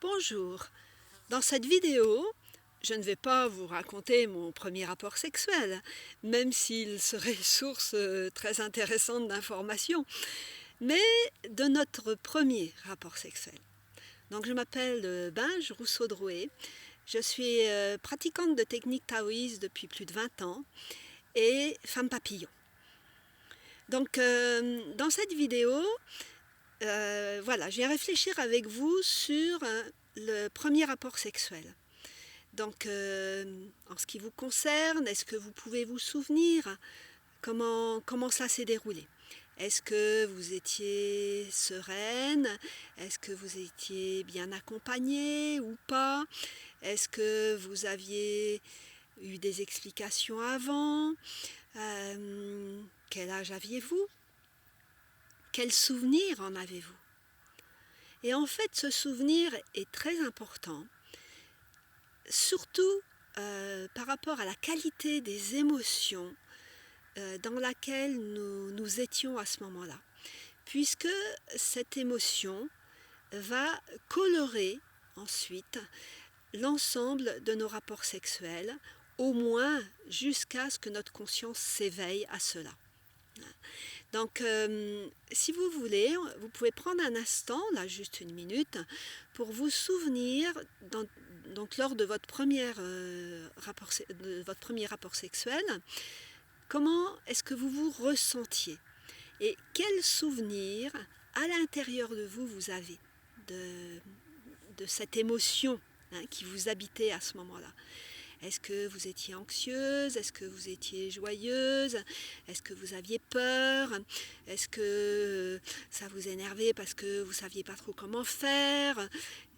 Bonjour, dans cette vidéo, je ne vais pas vous raconter mon premier rapport sexuel, même s'il serait source très intéressante d'informations, mais de notre premier rapport sexuel. Donc je m'appelle Binge Rousseau-Drouet, je suis pratiquante de techniques taoïstes depuis plus de 20 ans et femme papillon. Donc dans cette vidéo, je viens réfléchir avec vous sur le premier rapport sexuel. Donc, en ce qui vous concerne, est-ce que vous pouvez vous souvenir comment ça s'est déroulé? Est-ce que vous étiez sereine? Est-ce que vous étiez bien accompagnée ou pas? Est-ce que vous aviez eu des explications avant? Quel âge aviez-vous? Quel souvenir en avez-vous? Et en fait, ce souvenir est très important, surtout par rapport à la qualité des émotions dans laquelle nous étions à ce moment-là, puisque cette émotion va colorer ensuite l'ensemble de nos rapports sexuels, au moins jusqu'à ce que notre conscience s'éveille à cela. Donc, si vous voulez, vous pouvez prendre un instant, là juste une minute, pour vous souvenir, donc lors de votre premier rapport sexuel, comment est-ce que vous vous ressentiez et quels souvenirs à l'intérieur de vous avez de cette émotion qui vous habitait à ce moment-là. Est-ce que vous étiez anxieuse? Est-ce que vous étiez joyeuse? Est-ce que vous aviez peur? Est-ce que ça vous énervait parce que vous ne saviez pas trop comment faire?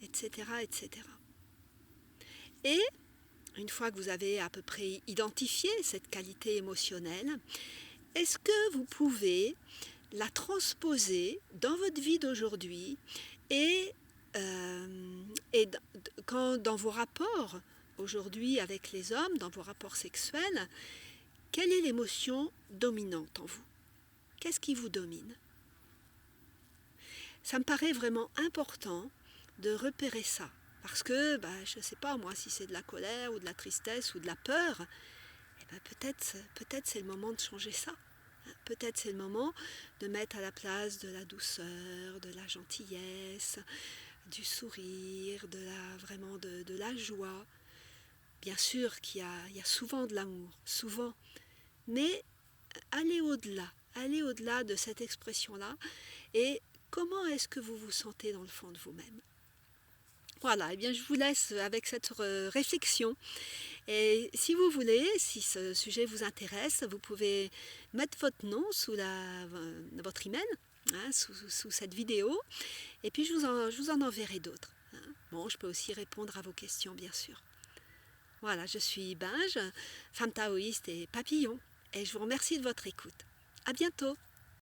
Etc., etc. Et une fois que vous avez à peu près identifié cette qualité émotionnelle, est-ce que vous pouvez la transposer dans votre vie d'aujourd'hui et dans vos rapports aujourd'hui avec les hommes, dans vos rapports sexuels, quelle est l'émotion dominante en vous? Qu'est-ce qui vous domine? Ça me paraît vraiment important de repérer ça, parce que je ne sais pas moi si c'est de la colère ou de la tristesse ou de la peur, peut-être c'est le moment de changer ça. Peut-être c'est le moment de mettre à la place de la douceur, de la gentillesse, du sourire, de la joie. Bien sûr qu'il y a souvent de l'amour, souvent, mais allez au-delà de cette expression-là et comment est-ce que vous vous sentez dans le fond de vous-même? Voilà, je vous laisse avec cette réflexion. Et si vous voulez, si ce sujet vous intéresse, vous pouvez mettre votre nom sous votre email, sous cette vidéo, et puis je vous en enverrai d'autres. Bon, je peux aussi répondre à vos questions, bien sûr. Voilà, je suis Binge, femme taoïste et papillon, et je vous remercie de votre écoute. À bientôt!